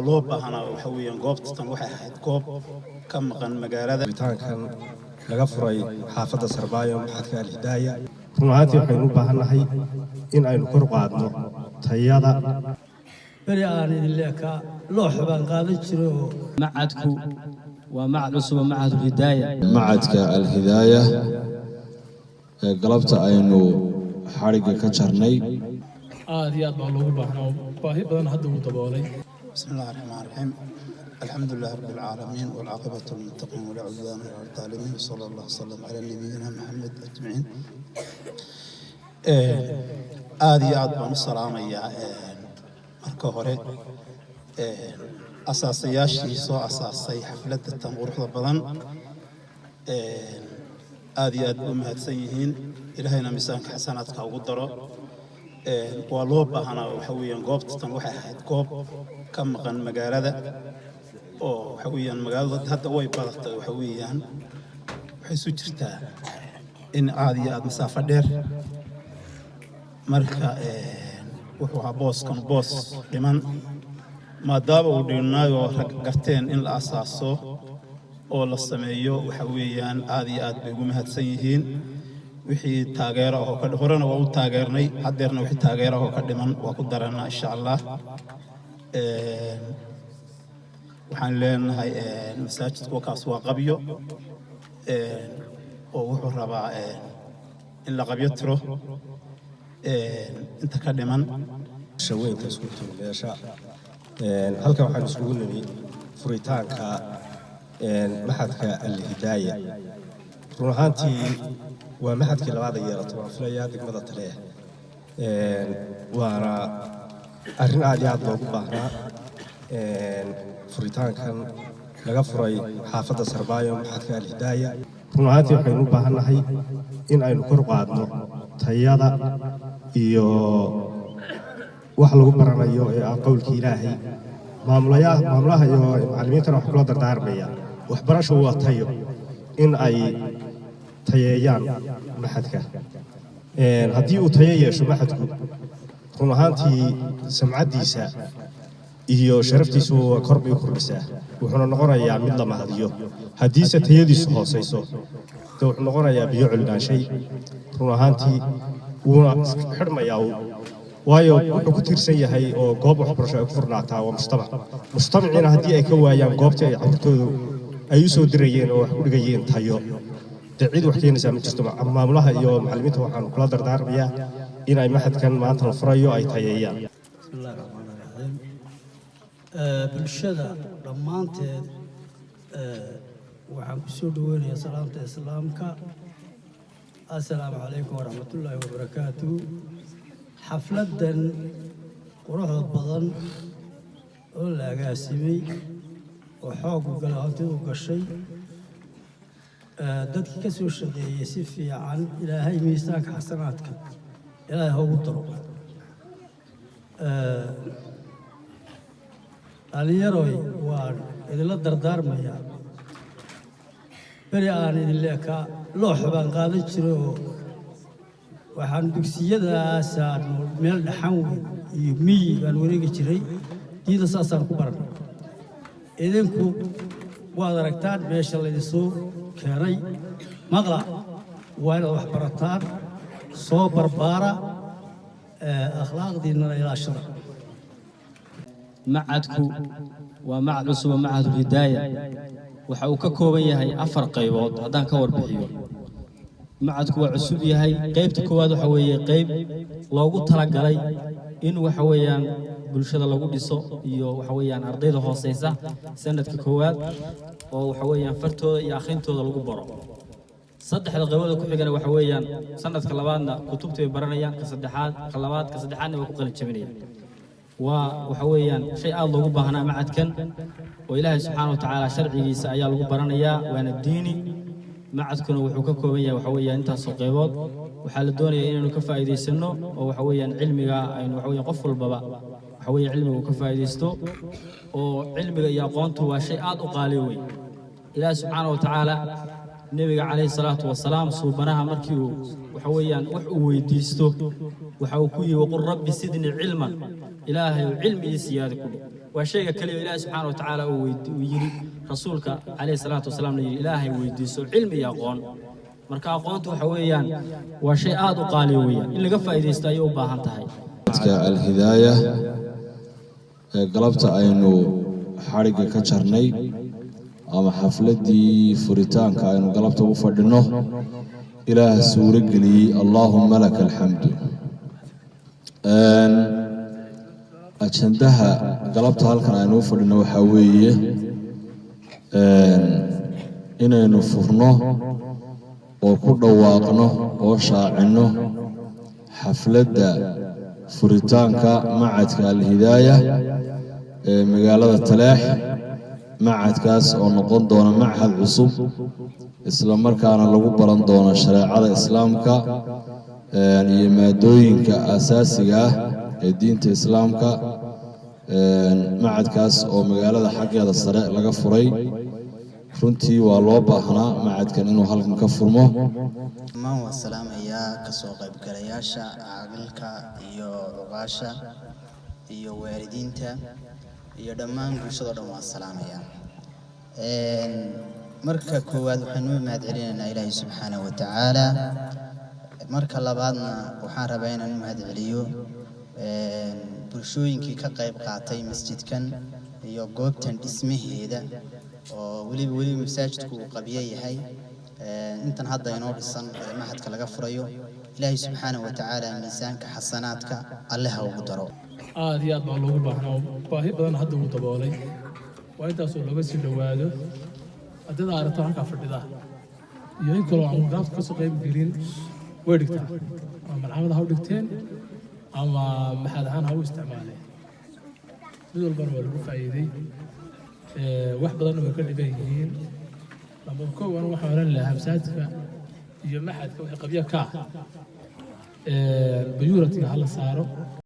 loo baahnaa waxa weeyaan goobtan waxay ahayd goob ka maqan magaalada bitaankan laga furay xaafadda Sarbaayo maxadka Al-Hidaaya runtii waxaynu u baahanahay in aynu kor u qaadno tayada bari aan idin leeka loox baan qaadan jiro macadku waa macad cusub macad Al-Hidaaya macadka Al-Hidaaya galabta aynu xariga ka jarnay aad iyo aad baa loogu baahnaa baahi badan hadda uu daboolay بسم الله الرحمن الرحيم الحمد لله رب العالمين والعاقبة للمتقين ولا عدوان على الظالمين وصلى الله وسلم على نبينا محمد أجمعين آدي آد بن السلام يا marka hore asaasayaashii soo asaasay xafladda tan quruxda badan aad iyo aad u mahadsan yihiin ilaahayna miisaanka xasanaadka ugu daro waa loo baahnaa waxa weeyaan goobtan waxay ahayd goob ka maqan magaalada oo waxa weeyaan magaalada hadda way badatay waxa weeyaan waxay soo jirtaa in aad iyo aad masaafo dheer marka wuxuu ahaa booskan boos dhiman maadaama uu dhimanayo rag garteen in la asaaso oo la sameeyo waxa weeyaan aad iyo aad bay ugu mahadsan yihiin wixii taageero oo ka horena waa u taageernay hadeerna wixii taageero oo ka dhiman waa ku daranaa insha Allah waxaan leenahay masaajidku kaas waa qabyo oo wuxuu rabaa in la qabyo tiro inta ka dhiman shaweynta isku meesha halkan waxaan isugu nimi furitaanka maxadka Al-Hidaaya runtii waa maxadkii labaad ee yeelato waan filayaa degmada Taleeh waana arrin aad iyo aad loogu baahnaa furitaankan laga furay xaafadda Sarbaayo maxadka Al-Hidaaya runtii waxaynu u baahanahay in aynu kor u qaadno tayada iyo wax lagu baranayo ee qowlka Ilaahay maamulaha iyo macallimiintana wax kula dardaarmaya waxbarasho waa tayo in ay tayeeyaan maxadka haddii uu tayo yeesho maxadku run ahaantii samcadiisa iyo sharaftiisu kor bay u kordhisaa wuxuuna noqonayaa mid la mahadiyo haddiise tayadiisu hooseyso wuxuu noqonayaa biyo culnaanshay run ahaantii wuuna xidhmayaa waayo wuxuu ku tiirsan yahay oo goob waxbarasho ay ku furnaataa waa mujtamacina haddii ay ka waayaan goobtii ay carruurtoodu ay u soo dirayeen oo wax ku dhigayeen tayo cid wax keenaysaa ma jirto maamulaha iyo macallimiinta waxaan kula dardaarmayaa in ay maxadkan maanta la furayo ay tayeeyaan bismillaahi rahmaani rahiim bulshada dhammaanteed waxaan ku soo dhaweynayaa salaamta islaamka assalaamu calaykum waraxmatullaahi wabarakaatuh xafladdan quruxda badan oo la agaasimay oo xoog gala hantidu gashay dadkii ka soo shaqeeyay si fiican ilaahay miisaanka xasanaadka ilaahay ha ugu daro dhalinyaroy waan idinla dardaarmayaa beri aan idin leeka loox baan qaadan jiro waxaan dugsiyadaasaan meel dhaxan weyn iyo miyi baan wareegi jiray diida saasaan ku baranay idinku waad aragtaan meesha laydinsoo keenay maqla waa inaad wax barataan soo barbaara akhlaaqdiinnana ilaashada macadku waa macad cusub macad Al-Hidaaya waxa uu ka kooban yahay 4 qaybood haddaan ka warbixiyo macadku waa cusub yahay qaybta koowaad waxa weeye qayb loogu talagalay in waxa weeyaan bulshada lagu dhiso iyo waxa weeyaan ardayda hooseysa sanadka koowaad oo waxa weeyaan fartooda iyo akhrintooda lagu baro saddexda qaybood ku xigana waxa weeyaan sanadka labaadna kutubta ay baranayaan ka saddexaad ka labaad ka saddexaadna way ku qalin jabinayaan waa waxa weeyaan shay aad loogu baahnaa macadkan oo Ilaahay subxaanahu wa ta'aala sharcigiisa ayaa lagu baranayaa waana diini macadkuna wuxuu ka kooban yahay waxa weeyaan intaas oo qaybood waxa la doonayaa inaynu ka faa'iideysano oo waxa weeyaan cilmiga aynu waxa weeyaan qof walbaba waxa weeyaan cilmiga ka faa'iideysto oo cilmiga iyo aqoontu waa shay aad u qaali weyn Ilaahay subxaanahu wa ta'aala النبي عليه الصلاة والسلام صوبناها مركيو وحويان ويديستو وحوكي وقل ربي سدني علما إلهي علمي سيادة كله وشيء كلمة إله سبحانه وتعالى ويجري رسولك عليه الصلاة والسلام إلهي ويديستو علمي يقون marka aqoontu waxa weeyaan waa shay aad u qaali weeyaan in laga faa'iideysto ay u baahan tahay dadka al-hidaaya galabta aynu xariga ka jarnay ama xafladii furitaanka aynu galabta u fadhino ilaah suura galiyay allahumma lakal hamdu ajandaha galabta halkan aynu u fadhino waxa weeye inaynu furno oo ku dhawaaqno oo shaacino xafladda furitaanka macadka al-hidaaya ee magaalada Taleex macadkaas oo noqon doona macad cusub isla markaana lagu baran doono shariicada islaamka iyo maadooyinka asaasiga ah ee diinta islaamka macadkaas oo magaalada xaggeeda sare laga furay runtii waa loo baahnaa macadkan inuu halkan ka furmo maan waa salaamayaa ka soo qaybgalayaasha caaqilka iyo uqaasha iyo waalidiinta iyo dhammaan bulshada dhan waa salaamayaa marka koowaad waxaan u mahad celinaynaa ilaahay subxaanahu wa tacaala marka labaadna waxaan rabaa inaan u mahad celiyo bulshooyinkii ka qayb qaatay masjidkan iyo goobtan dhismaheeda oo weli masaajidku uu qabiye yahay intan hadda inoo dhisan mahadka laga furayo ilaahay subxaanahu wa tacaala miisaanka xasanaadka alle ha ugu daro aad iyo aad baa loogu baahnaa baahi badan hadda uu daboolay waa intaasoo looga sii dhowaado haddada aragto halkaa fadhida iyo in kaloo aan gaafta kasoo qayb gelin way dhigtaan ama malcamada ha u dhigteen ama maxaad ahaan ha u isticmaaleen mid walbana waa lagu faa'iiday wax badanna way ka dhigan yihiin laba koowan waxaan oran lahaa masaajidka iyo maxadka wixii qabya ka ah bayuuratiga hala saaro